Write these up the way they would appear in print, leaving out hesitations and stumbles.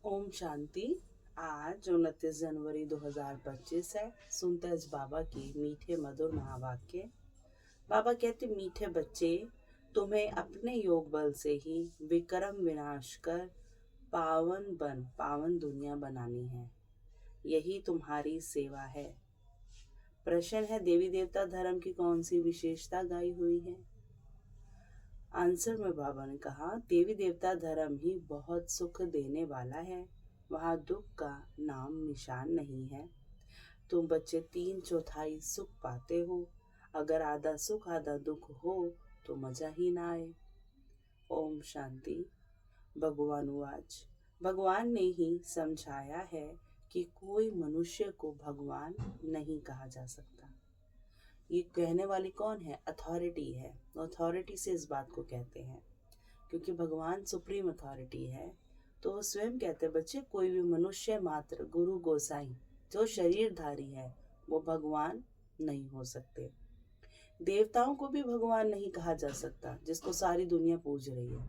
ओम शांति। आज 29 जनवरी 2025 है। सुनते हैं बाबा की मीठे मधुर महावाक्य। बाबा कहते, मीठे बच्चे, तुम्हें अपने योग बल से ही विक्रम विनाश कर पावन दुनिया बनानी है। यही तुम्हारी सेवा है। प्रश्न है, देवी देवता धर्म की कौन सी विशेषता गाई हुई है? आंसर में बाबा ने कहा, देवी देवता धर्म ही बहुत सुख देने वाला है। वहाँ दुख का नाम निशान नहीं है। तुम बच्चे 3/4 सुख पाते हो। अगर आधा सुख आधा दुख हो तो मजा ही ना आए। ओम शांति। भगवानुवाच। भगवान ने ही समझाया है कि कोई मनुष्य को भगवान नहीं कहा जा सकता। ये कहने वाली कौन है? अथॉरिटी है। अथॉरिटी से इस बात को कहते हैं, क्योंकि भगवान सुप्रीम अथॉरिटी है। तो वो स्वयं कहते, बच्चे, कोई भी मनुष्य मात्र गुरु गोसाई जो शरीरधारी है वो भगवान नहीं हो सकते। देवताओं को भी भगवान नहीं कहा जा सकता, जिसको सारी दुनिया पूज रही है।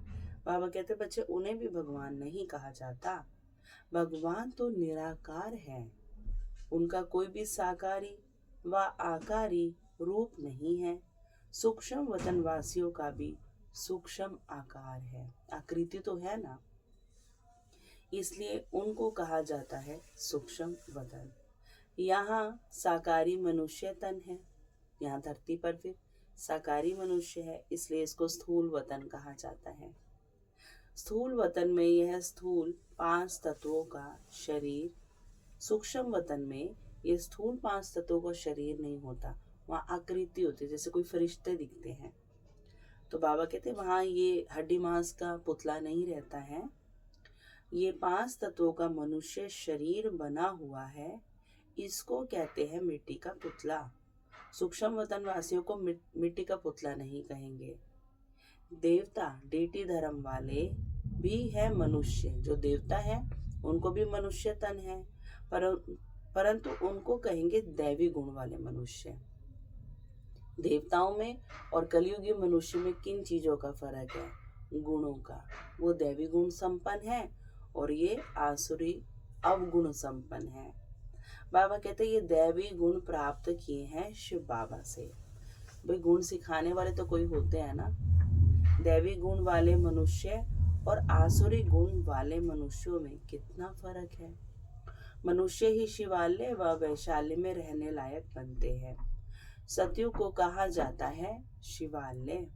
बाबा कहते, बच्चे, उन्हें भी भगवान नहीं कहा जाता। भगवान तो निराकार है। उनका कोई भी साकारी व आकारी रूप नहीं है। सूक्ष्म वतनवासियों का भी सूक्ष्म आकार है, आकृति तो है ना, इसलिए उनको कहा जाता है सूक्ष्म वतन। यहाँ साकारी मनुष्य तन है, यहाँ धरती पर फिर साकारी मनुष्य है, इसलिए इसको स्थूल वतन कहा जाता है। स्थूल वतन में यह स्थूल 5 तत्वों का शरीर, सूक्ष्म वतन में ये स्थूल 5 तत्वों का शरीर नहीं होता। वहाँ आकृति होती है, जैसे कोई फरिश्ते दिखते हैं। तो बाबा कहते हैं वहाँ ये हड्डी मांस का पुतला नहीं रहता है। ये 5 तत्वों का मनुष्य शरीर बना हुआ है, इसको कहते हैं मिट्टी का पुतला। सूक्ष्म वतन वासियों को मिट्टी का पुतला नहीं कहेंगे। देवता डेटी धर्म वाले भी है मनुष्य। जो देवता है उनको भी मनुष्य तन है, परंतु उनको कहेंगे दैवी गुण वाले मनुष्य। देवताओं में और कलयुगी मनुष्य में किन चीजों का फर्क है? गुणों का। वो दैवी गुण संपन्न है और ये आसुरी अवगुण संपन्न है। बाबा कहते ये दैवी गुण प्राप्त किए हैं शिव बाबा से। भाई गुण सिखाने वाले तो कोई होते हैं ना। दैवी गुण वाले मनुष्य और आसुरी गुण वाले मनुष्यों में कितना फर्क है। मनुष्य ही शिवालय व वैशाल्य में रहने लायक बनते हैं। सतयुग को कहा जाता है शिवालय।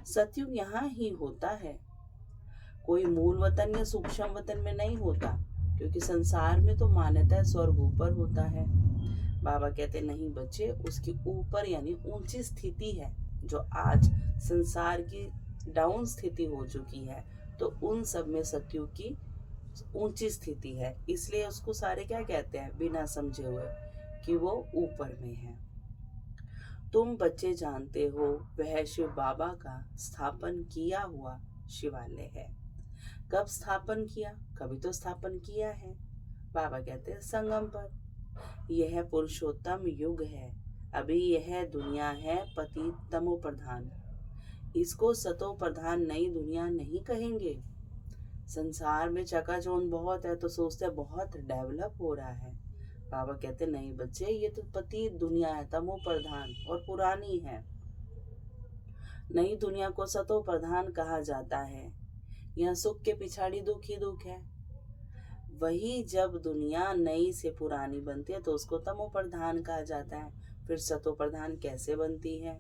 सतयुग यहाँ ही होता है, कोई मूल वतन या सूक्ष्म वतन में नहीं होता, क्योंकि संसार में तो मान्यता स्वर्ग ऊपर होता है। बाबा कहते नहीं बच्चे, उसकी ऊपर यानी ऊंची स्थिति है, जो आज संसार की डाउन स्थिति हो चुकी है। तो उन सब में सतयुग की ऊंची स्थिति है, इसलिए उसको सारे क्या कहते हैं बिना समझे हुए कि वो ऊपर में है। तुम बच्चे जानते हो वह शिव बाबा का स्थापन किया हुआ शिवालय है। कब स्थापन किया? कभी तो स्थापन किया है। बाबा कहते हैं संगम पर। यह पुरुषोत्तम युग है। अभी यह दुनिया है पति तमो प्रधान। इसको सतो प्रधान नई दुनिया नहीं कहेंगे। संसार में चकाचौंध बहुत है तो सोचते हैं बहुत डेवलप हो रहा है। बाबा कहते नहीं बच्चे, ये तो पति दुनिया है, तमो प्रधान और पुरानी है। नई दुनिया को सतो प्रधान कहा जाता है। यहाँ सुख के पिछाड़ी दुख ही दुख है। वही जब दुनिया नई से पुरानी बनती है तो उसको तमो प्रधान कहा जाता है। फिर सतो प्रधान कैसे बनती है?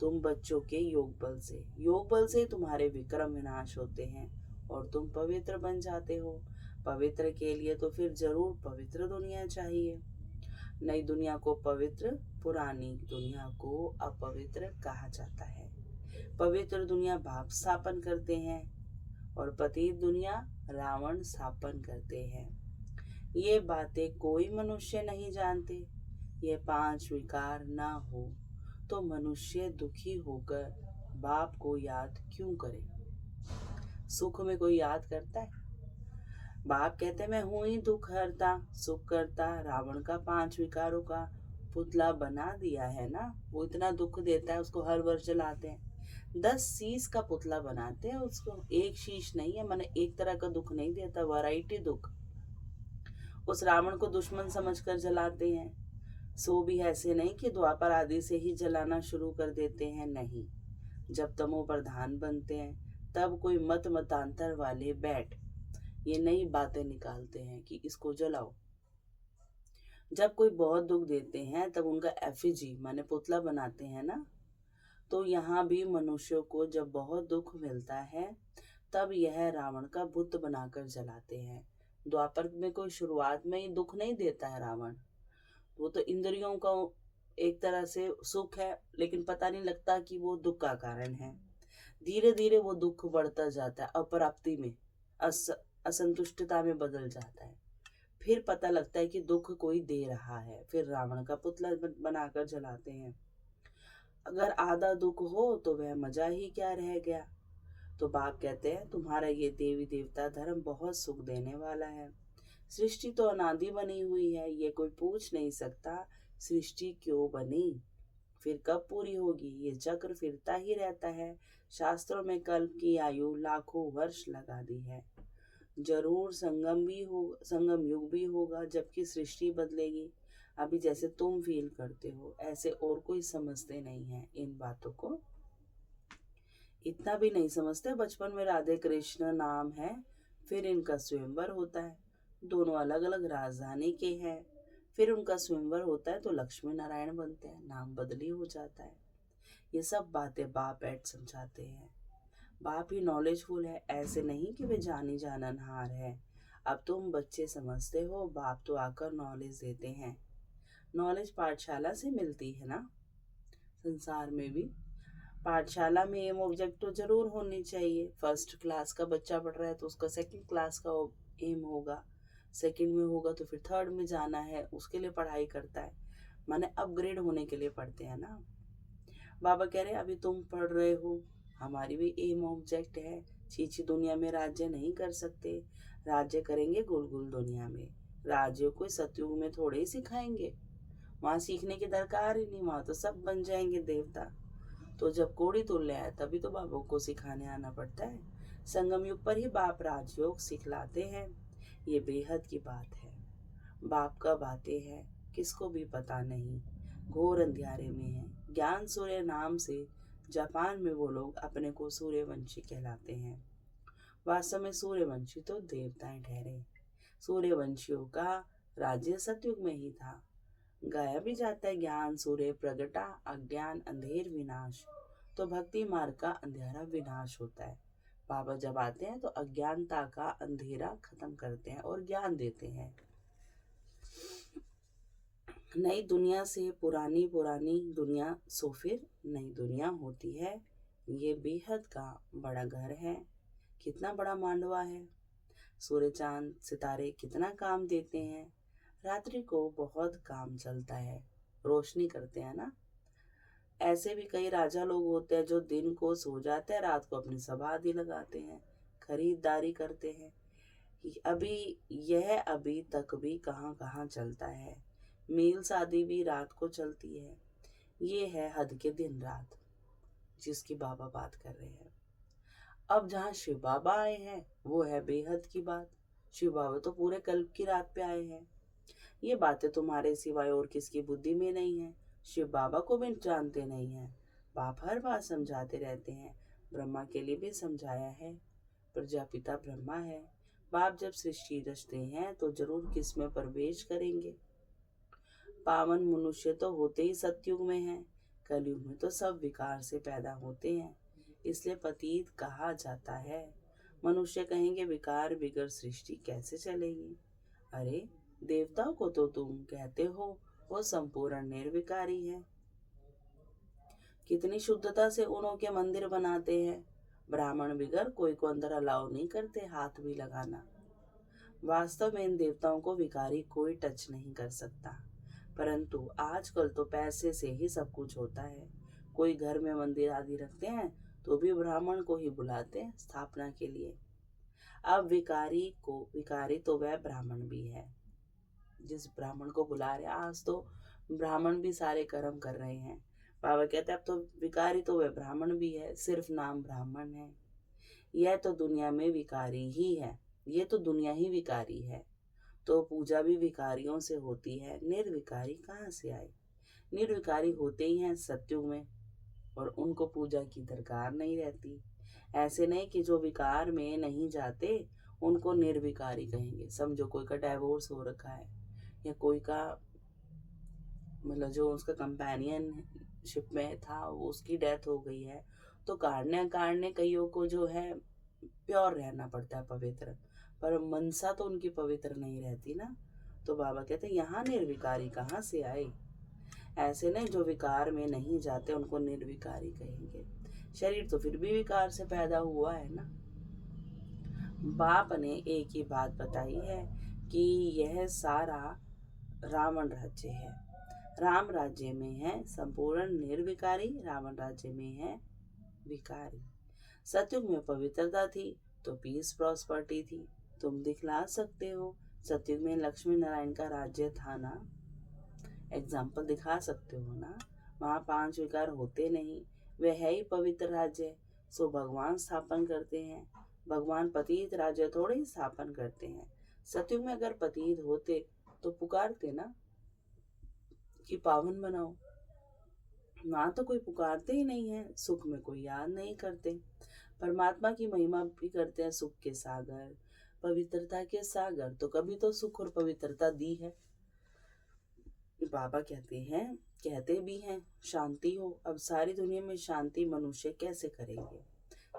तुम बच्चों के योग बल से तुम्हारे विक्रम विनाश होते हैं और तुम पवित्र बन जाते हो। पवित्र के लिए तो फिर जरूर पवित्र दुनिया चाहिए। नई दुनिया को पवित्र, पुरानी दुनिया को अपवित्र कहा जाता है। पवित्र दुनिया बाप स्थापन करते हैं और पतित दुनिया रावण स्थापन करते हैं। ये बातें कोई मनुष्य नहीं जानते। ये 5 विकार ना हो तो मनुष्य दुखी होकर बाप को याद क्यों करे? सुख में कोई याद करता है? बाप कहते मैं हूं ही दुख हरता, सुख करता। रावण का 5 विकारों का पुतला बना दिया है ना। वो इतना दुख देता है, उसको हर वर्ष जलाते हैं। 10 शीश का पुतला बनाते हैं उसको। एक शीश नहीं है, मैंने एक तरह का दुख नहीं देता, वैरायटी दुख। उस रावण को दुश्मन समझकर जलाते हैं। सो भी ऐसे नहीं कि द्वापर आदि से ही जलाना शुरू कर देते हैं, नहीं। जब तमो प्रधान बनते हैं तब कोई मतांतर वाले बैठ ये नई बातें निकालते हैं कि इसको जलाओ। जब कोई बहुत दुख देते हैं तब उनका एफिजी माने पुतला बनाते हैं ना। तो यहाँ भी मनुष्यों को जब बहुत दुख मिलता है तब यह रावण का बुत बनाकर जलाते हैं। द्वापर में कोई शुरुआत में ही दुख नहीं देता है रावण, वो तो इंद्रियों का एक तरह से सुख है, लेकिन पता नहीं लगता कि वो दुख का कारण है। धीरे धीरे वो दुख बढ़ता जाता है, अप्राप्ति में असंतुष्टता में बदल जाता है। फिर पता लगता है कि दुख कोई दे रहा है, फिर रावण का पुतला बनाकर जलाते हैं। अगर आधा दुख हो तो वह मजा ही क्या रह गया। तो बाप कहते हैं तुम्हारा ये देवी देवता धर्म बहुत सुख देने वाला है। सृष्टि तो अनादि बनी हुई है, ये कोई पूछ नहीं सकता सृष्टि क्यों बनी, फिर कब पूरी होगी। ये चक्र फिरता ही रहता है। शास्त्रों में कल्प की आयु लाखों वर्ष लगा दी है। जरूर संगम युग भी होगा जबकि सृष्टि बदलेगी। अभी जैसे तुम फील करते हो ऐसे और कोई समझते नहीं है इन बातों को। इतना भी नहीं समझते बचपन में राधे कृष्ण नाम है, फिर इनका स्वयंवर होता है, दोनों अलग अलग राजधानी के हैं। फिर उनका स्वयंवर होता है तो लक्ष्मी नारायण बनते हैं, नाम बदली हो जाता है। ये सब बातें बाप ऐड समझाते हैं। बाप ही नॉलेजफुल है, ऐसे नहीं कि वे जानी जाननहार है। अब तुम बच्चे समझते हो, बाप तो आकर नॉलेज देते हैं। नॉलेज पाठशाला से मिलती है ना। संसार में भी पाठशाला में एम ऑब्जेक्ट तो जरूर होनी चाहिए। फर्स्ट क्लास का बच्चा पढ़ रहा है तो उसका सेकंड क्लास का एम होगा, सेकंड में होगा तो फिर थर्ड में जाना है, उसके लिए पढ़ाई करता है, माने अपग्रेड होने के लिए पढ़ते हैं ना। बाबा कह रहे अभी तुम पढ़ रहे हो, हमारी भी एम ऑब्जेक्ट है। छीछी दुनिया में राज्य नहीं कर सकते, राज्य करेंगे गुल गुल दुनिया में। राज्य को सतयुग में थोड़े ही सिखाएंगे, वहाँ सीखने की दरकार ही नहीं, वहाँ तो सब बन जाएंगे देवता। तो जब कोड़ी तुल्य है तभी तो बाबा को सिखाने आना पड़ता है। संगम युग पर ही बाप राजयोग सिखलाते हैं। ये बेहद की बात है। बाप का बातें हैं किसको भी पता नहीं, घोर अंधियारे में है। ज्ञान सूर्य नाम से जापान में वो लोग अपने को सूर्यवंशी कहलाते हैं। वास्तव में सूर्यवंशी तो देवताएं ठहरे। सूर्यवंशियों का राज्य सतयुग में ही था। गाया भी जाता है ज्ञान सूर्य प्रगटा अज्ञान अंधेर विनाश, तो भक्ति मार्ग का अंधेरा विनाश होता है। बाबा जब आते हैं तो अज्ञानता का अंधेरा खत्म करते हैं और ज्ञान देते हैं। नई दुनिया से पुरानी दुनिया सो फिर नई दुनिया होती है। ये बेहद का बड़ा घर है, कितना बड़ा मांडवा है। सूर्य चांद सितारे कितना काम देते हैं। रात्रि को बहुत काम चलता है, रोशनी करते हैं ना। ऐसे भी कई राजा लोग होते हैं जो दिन को सो जाते हैं, रात को अपनी सभा आदि लगाते हैं, खरीदारी करते हैं। अभी तक भी कहाँ कहाँ चलता है। मेल शादी भी रात को चलती है। ये है हद के दिन रात जिसकी बाबा बात कर रहे हैं। अब जहाँ शिव बाबा आए हैं वो है बेहद की बात। शिव बाबा तो पूरे कल्प की रात पे आए हैं। ये बातें तुम्हारे सिवाय और किसकी बुद्धि में नहीं है। शिव बाबा को भी जानते नहीं है। बाप हर बात समझाते रहते हैं। ब्रह्मा के लिए भी समझाया है, प्रजापिता ब्रह्मा है। बाप जब सृष्टि रचते हैं तो जरूर किसमें प्रवेश करेंगे। पावन मनुष्य तो होते ही सतयुग में हैं, कलयुग में तो सब विकार से पैदा होते हैं, इसलिए पतित कहा जाता है। मनुष्य कहेंगे विकार बिगर सृष्टि कैसे चलेगी। अरे देवताओं को तो तुम कहते हो वो संपूर्ण निर्विकारी है, कितनी शुद्धता से उन्हों के मंदिर बनाते हैं। ब्राह्मण बिगर कोई को अंदर अलाउ नहीं करते हाथ भी लगाना। वास्तव में इन देवताओं को विकारी कोई टच नहीं कर सकता, परंतु आजकल तो पैसे से ही सब कुछ होता है। कोई घर में मंदिर आदि रखते हैं तो भी ब्राह्मण को ही बुलाते हैं स्थापना के लिए। अब विकारी तो वह ब्राह्मण भी है जिस ब्राह्मण को बुला रहे। आज तो ब्राह्मण भी सारे कर्म कर रहे हैं। बाबा कहते हैं अब तो विकारी तो वह ब्राह्मण भी है, सिर्फ नाम ब्राह्मण है। यह तो दुनिया में विकारी ही है, ये तो दुनिया ही विकारी है। तो पूजा भी विकारियों से होती है, निर्विकारी कहाँ से आए? निर्विकारी होते ही हैं सत्युग में, और उनको पूजा की दरकार नहीं रहती। ऐसे नहीं कि जो विकार में नहीं जाते उनको निर्विकारी कहेंगे। समझो कोई का डाइवोर्स हो रखा है, या कोई का मतलब जो उसका कंपेनियनशिप में था वो उसकी डेथ हो गई है, तो काढ़ने काढ़ने कईयों को जो है प्योर रहना पड़ता है, पवित्र, पर मनसा तो उनकी पवित्र नहीं रहती ना। तो बाबा कहते हैं यहाँ निर्विकारी कहाँ से आए? ऐसे नहीं, जो विकार में नहीं जाते उनको निर्विकारी कहेंगे। शरीर तो फिर भी विकार से पैदा हुआ है ना। बाप ने एक ही बात बताई है कि यह सारा रावण राज्य है। राम राज्य में है संपूर्ण निर्विकारी, रावण राज्य में है विकारी। सतयुग में पवित्रता थी तो पीस प्रॉस्पर्टी थी। तुम दिखला सकते हो, सतयुग में लक्ष्मी नारायण का राज्य था ना, एग्जाम्पल दिखा सकते हो ना। वहाँ 5 विकार होते नहीं, वह है ही पवित्र राज्य। सो भगवान स्थापन करते हैं, भगवान पतित राज्य थोड़े ही स्थापन करते हैं। सतयुग में अगर पतित होते तो पुकारते ना कि पावन बनाओ। वहाँ तो कोई पुकारते ही नहीं है, सुख में कोई याद नहीं करते। परमात्मा की महिमा भी करते हैं, सुख के सागर, पवित्रता के सागर। तो कभी तो सुख और पवित्रता दी है। बाबा कहते भी हैं शांति हो। अब सारी दुनिया में शांति मनुष्य कैसे करेंगे?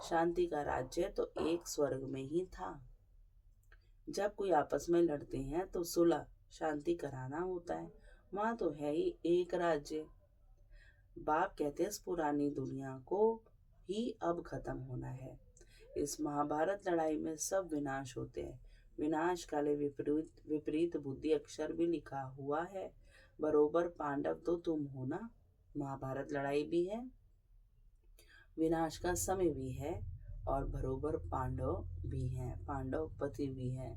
शांति का राज्य तो एक स्वर्ग में ही था। जब कोई आपस में लड़ते हैं तो सुलह शांति कराना होता है, वहां तो है ही एक राज्य। बाप कहते हैं इस पुरानी दुनिया को ही अब खत्म होना है। इस महाभारत लड़ाई में सब विनाश होते हैं। विनाश काले विपरीत बुद्धि अक्षर भी लिखा हुआ है। बरोबर पांडव तो तुम हो ना। महाभारत लड़ाई भी है, विनाश का समय भी है, और बरोबर पांडव भी हैं, पांडव पति भी हैं।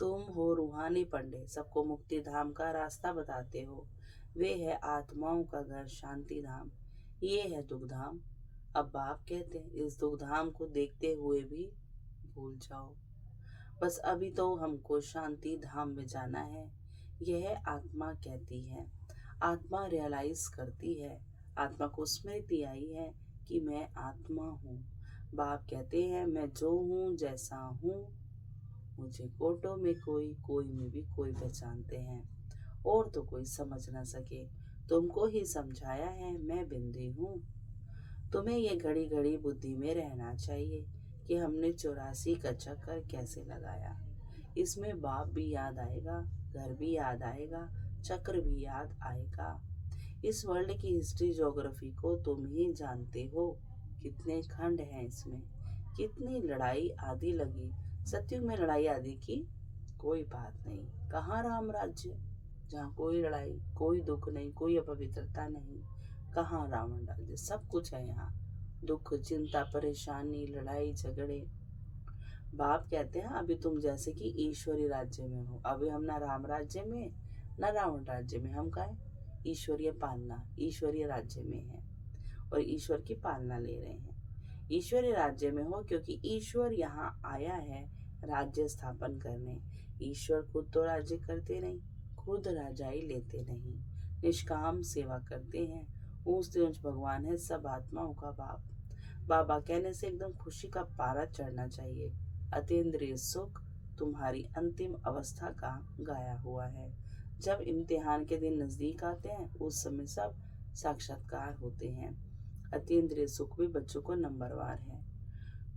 तुम हो रूहानी पंडित, सबको मुक्ति धाम का रास्ता बताते हो। वे है आत्माओं का घर शांति धाम, ये है दुख धाम। अब बाप कहते हैं इस दुख धाम को देखते हुए भी भूल जाओ। बस अभी तो हमको शांति धाम में जाना है, यह आत्मा कहती है। आत्मा रियलाइज करती है, आत्मा को स्मृति आई है कि मैं आत्मा हूँ। बाप कहते हैं मैं जो हूँ जैसा हूँ, मुझे कोटों में कोई में भी कोई पहचानते हैं, और तो कोई समझ ना सके। तुमको ही समझाया है मैं बिंदी हूँ। तुम्हें ये घड़ी घड़ी बुद्धि में रहना चाहिए कि हमने 84 का चक्कर कैसे लगाया। इसमें बाप भी याद आएगा, घर भी याद आएगा, चक्र भी याद आएगा। इस वर्ल्ड की हिस्ट्री ज्योग्राफी को तुम ही जानते हो, कितने खंड हैं इसमें, कितनी लड़ाई आदि लगी। सतयुग में लड़ाई आदि की कोई बात नहीं। कहाँ राम राज्य जहाँ कोई लड़ाई, कोई दुख नहीं, कोई अपवित्रता नहीं। कहाँ रावण राज्य, सब कुछ है यहाँ। दुख, चिंता, परेशानी, लड़ाई झगड़े। बाप कहते हैं अभी तुम जैसे कि ईश्वरीय राज्य में हो। अभी हम ना राम राज्य में ना रावण राज्य में, हम का है ईश्वरीय पालना, ईश्वरीय राज्य में है और ईश्वर की पालना ले रहे हैं। ईश्वरीय राज्य में हो क्योंकि ईश्वर यहाँ आया है राज्य स्थापन करने। ईश्वर खुद तो राज्य करते नहीं, खुद राजाई लेते नहीं, निष्काम सेवा करते हैं। ऊंच ऊंच भगवान है सब आत्माओं का बाप। बाबा कहने से एकदम खुशी का पारा चढ़ना चाहिए। अतीन्द्रिय सुख तुम्हारी अंतिम अवस्था का गाया हुआ है। जब इम्तिहान के दिन नजदीक आते हैं उस समय सब साक्षात्कार होते हैं। अतीन्द्रिय सुख भी बच्चों को नंबरवार है।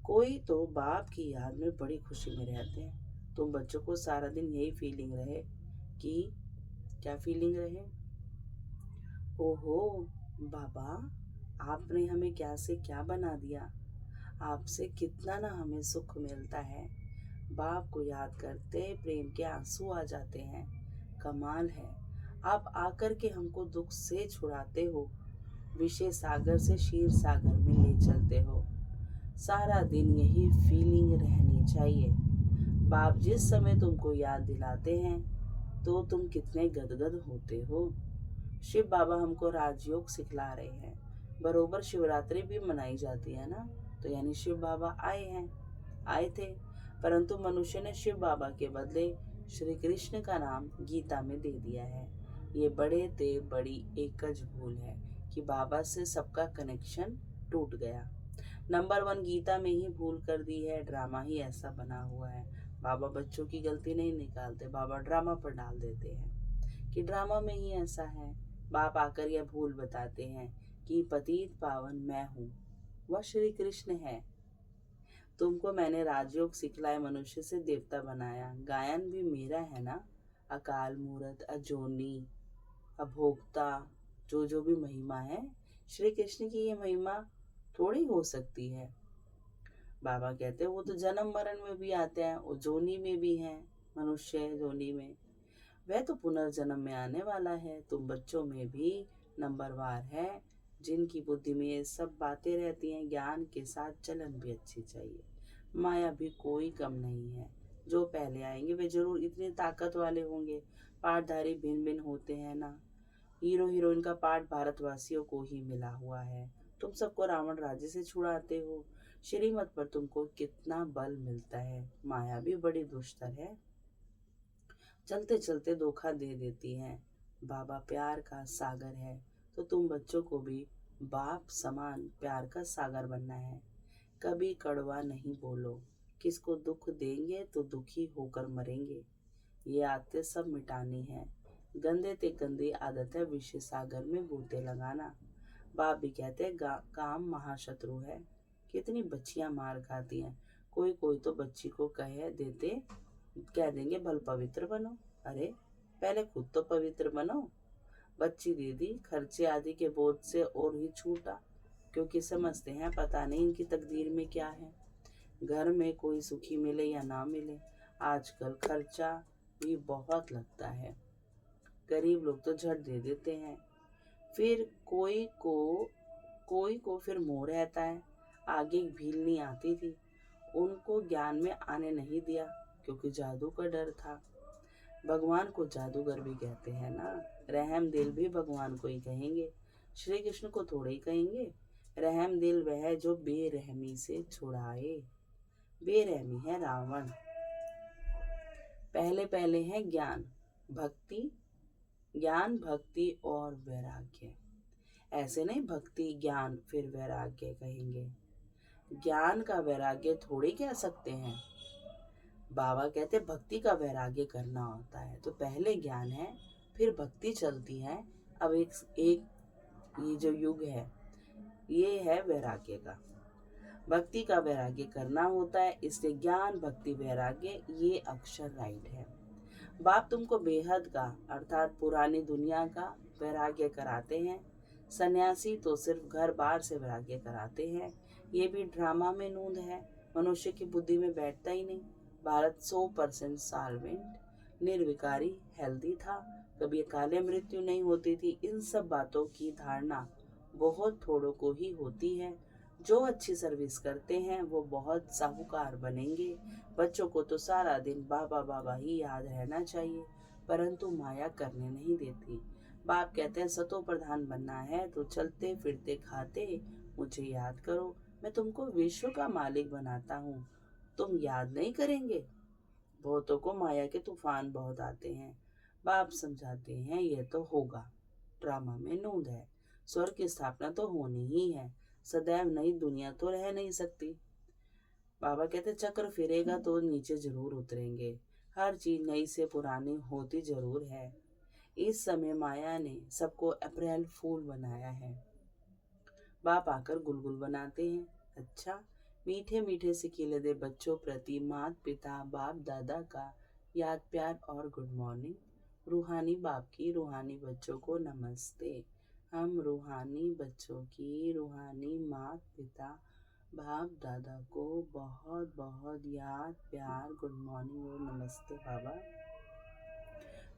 कोई तो बाप की याद में बड़ी खुशी में रहते हैं। तुम बच्चों को सारा दिन यही फीलिंग रहे कि क्या फीलिंग रहे, ओहो बाबा आपने हमें क्या से क्या बना दिया, आपसे कितना ना हमें सुख मिलता है। बाप को याद करते प्रेम के आंसू आ जाते हैं। कमाल है, आप आकर के हमको दुख से छुड़ाते हो, विषय सागर से क्षीर सागर में ले चलते हो। सारा दिन यही फीलिंग रहनी चाहिए। बाप जिस समय तुमको याद दिलाते हैं तो तुम कितने गदगद होते हो। शिव बाबा हमको राजयोग सिखला रहे हैं। बरोबर शिवरात्रि भी मनाई जाती है ना, तो यानी शिव बाबा आए थे, परंतु मनुष्य ने शिव बाबा के बदले श्री कृष्ण का नाम गीता में दे दिया है। ये बड़े ते बड़ी एकज भूल है कि बाबा से सबका कनेक्शन टूट गया। नंबर 1 गीता में ही भूल कर दी है, ड्रामा ही ऐसा बना हुआ है। बाबा बच्चों की गलती नहीं निकालते, बाबा ड्रामा पर डाल देते हैं कि ड्रामा में ही ऐसा है। बाप आकर यह भूल बताते हैं कि पतित पावन मैं हूँ, वह श्री कृष्ण है। तुमको मैंने राजयोग सिखलाए, मनुष्य से देवता बनाया। गायन भी मेरा है ना। अकाल मूरत, अजोनी, अभोक्ता, जो भी महिमा है, श्री कृष्ण की ये महिमा थोड़ी हो सकती है। बाबा कहते हैं वो तो जन्म मरण में भी आते हैं, वो जोनी में भी हैं, मनुष्य जोनी में। वह तो पुनर्जन्म में आने वाला है। तुम बच्चों में भी नंबरवार है, जिनकी बुद्धि में ये सब बातें रहती हैं। ज्ञान के साथ चलन भी अच्छी चाहिए। माया भी कोई कम नहीं है। जो पहले आएंगे वे जरूर इतने ताकत वाले होंगे। पाठधारी भिन्न भिन्न होते हैं ना। हीरो हीरोइन का पाठ भारतवासियों को ही मिला हुआ है। तुम सबको रावण राज्य से छुड़ाते हो। श्रीमत पर तुमको कितना बल मिलता है। माया भी बड़ी दुष्टर है, चलते चलते धोखा दे देती है। बाबा प्यार का सागर है, तो तुम बच्चों को भी बाप समान प्यार का सागर बनना है। कभी कड़वा नहीं बोलो। किसको दुख देंगे तो दुखी होकर मरेंगे। ये आदतें सब मिटानी है। गंदे ते गंदी आदत है विषय सागर में बूते लगाना। बाप भी कहते हैं काम महाशत्रु है। कितनी बच्चियां मार खाती हैं। कोई कोई तो बच्ची को कह देंगे भल पवित्र बनो। अरे पहले खुद तो पवित्र बनो। बच्ची दे दी, खर्चे आदि के बोझ से और ही छूटा, क्योंकि समझते हैं पता नहीं इनकी तकदीर में क्या है। घर में कोई सुखी मिले या ना मिले, आजकल खर्चा भी बहुत लगता है। गरीब लोग तो झट दे देते हैं, फिर कोई को फिर मोह रहता है। आगे एक भील नहीं आती थी, उनको ज्ञान में आने नहीं दिया, क्योंकि जादू का डर था। भगवान को जादूगर भी कहते हैं ना। रहम दिल भी भगवान को ही कहेंगे, श्री कृष्ण को थोड़े ही कहेंगे। रहम दिल वह जो बेरहमी से छुड़ाए। बेरहमी है रावण। पहले पहले है ज्ञान भक्ति और वैराग्य। ऐसे नहीं भक्ति ज्ञान फिर वैराग्य कहेंगे। ज्ञान का वैराग्य थोड़ी कह सकते हैं। बाबा कहते भक्ति का वैराग्य करना होता है, तो पहले ज्ञान है फिर भक्ति चलती है। अब एक ये जो युग है ये है वैराग्य का। भक्ति का वैराग्य करना होता है, इसलिए ज्ञान भक्ति वैराग्य ये अक्षर राइट है। बाप तुमको बेहद का अर्थात पुरानी दुनिया का वैराग्य कराते हैं। सन्यासी तो सिर्फ घर बार से वैराग्य कराते हैं। ये भी ड्रामा में नूंद है, मनुष्य की बुद्धि में बैठता ही नहीं। भारत 100% साल्वेंट निर्विकारी हेल्दी था, कभी काले मृत्यु नहीं होती थी। इन सब बातों की धारणा बहुत थोड़ों को ही होती है। जो अच्छी सर्विस करते हैं वो बहुत साहूकार बनेंगे। बच्चों को तो सारा दिन बाबा बाबा ही याद रहना चाहिए, परंतु माया करने नहीं देती। बाप कहते हैं सतो प्रधान बनना है तो चलते फिरते खाते मुझे याद करो। मैं तुमको विश्व का मालिक बनाता हूँ, तुम याद नहीं करेंगे। बहुतों को माया के तूफान बहुत आते हैं। बाप समझाते हैं ये तो होगा, ड्रामा में नूंद है। स्वर्ग की स्थापना तो होनी ही है, सदैव नई दुनिया तो रह नहीं सकती। बाबा कहते चक्र फिरेगा तो नीचे जरूर उतरेंगे। हर चीज नई से पुरानी होती जरूर है। इस समय माया ने सबको अप्रैल फूल बनाया है। बाप आकर गुलगुल बनाते हैं। अच्छा, मीठे मीठे सिकीले दे बच्चों प्रति माता पिता बाप दादा का याद प्यार और गुड मॉर्निंग। रूहानी बाप की रूहानी बच्चों को नमस्ते। हम रूहानी बच्चों की रूहानी माता पिता बाप दादा को बहुत बहुत याद प्यार गुड मॉर्निंग और नमस्ते बाबा।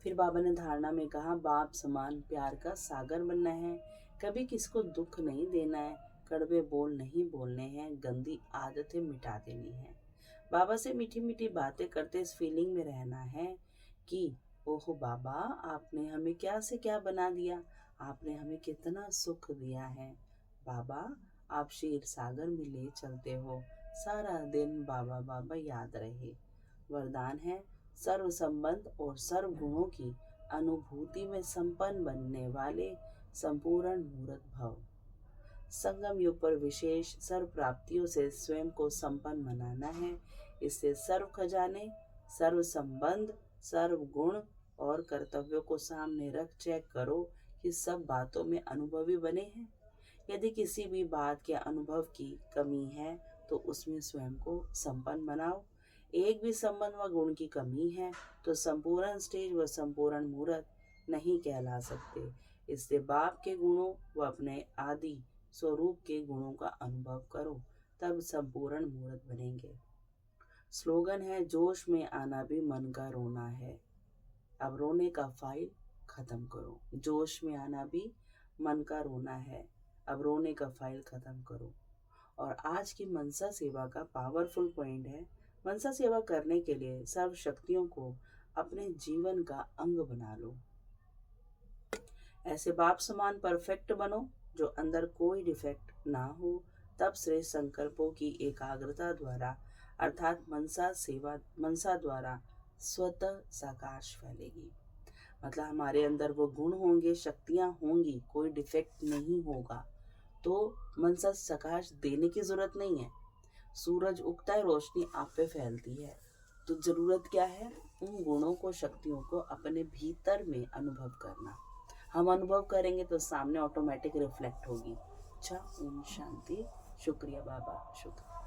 फिर बाबा ने धारणा में कहा बाप समान प्यार का सागर बनना है। कभी किसको दुख नहीं देना है, कड़वे बोल नहीं बोलने हैं, गंदी आदतें मिटा देनी है। बाबा से मीठी मीठी बातें करते इस फीलिंग में रहना है कि ओहो बाबा आपने हमें क्या से क्या बना दिया, आपने हमें कितना सुख दिया है। बाबा आप क्षीर सागर में ले चलते हो, सारा दिन बाबा बाबा याद रहे। वरदान है सर्व संबंध और सर्व गुणों की अनुभूति में संपन्न बनने वाले संपूर्ण मूर्त भव। संगम युग पर विशेष सर्व प्राप्तियों से स्वयं को संपन्न बनाना है। इससे सर्व खजाने, सर्व संबंध, सर्व गुण और कर्तव्यों को सामने रख चेक करो कि सब बातों में अनुभवी बने हैं। यदि किसी भी बात के अनुभव की कमी है तो उसमें स्वयं को संपन्न बनाओ। एक भी संबंध व गुण की कमी है तो संपूर्ण स्टेज व संपूर्ण मूर्त नहीं कहला सकते। इससे बाप के गुणों व अपने आदि स्वरूप के गुणों का अनुभव करो, तब संपूर्ण मूर्त बनेंगे। स्लोगन है, जोश में आना भी मन का रोना है। अब रोने का फाइल खत्म करो। जोश में आना भी मन का रोना है, अब रोने का फाइल खत्म करो। और आज की मनसा सेवा का पावरफुल पॉइंट है, मनसा सेवा करने के लिए सर्व शक्तियों को अपने जीवन का अंग बना लो। ऐसे बाप समान परफेक्ट बनो जो अंदर कोई डिफेक्ट ना हो। तब श्रेष्ठ संकल्पों की एकाग्रता द्वारा अर्थात मनसा द्वारा स्वतः साकाश फैलेगी। मतलब हमारे अंदर वो गुण होंगे, शक्तियां होंगी, कोई डिफेक्ट नहीं होगा, तो मनसा सकाश देने की जरूरत नहीं है। सूरज उगता है, रोशनी आप पे फैलती है, तो जरूरत क्या है, उन गुणों को, शक्तियों को अपने भीतर में अनुभव करना। हम अनुभव करेंगे तो सामने ऑटोमेटिक रिफ्लेक्ट होगी। अच्छा, ओम शांति। शुक्रिया बाबा, शुक्रिया।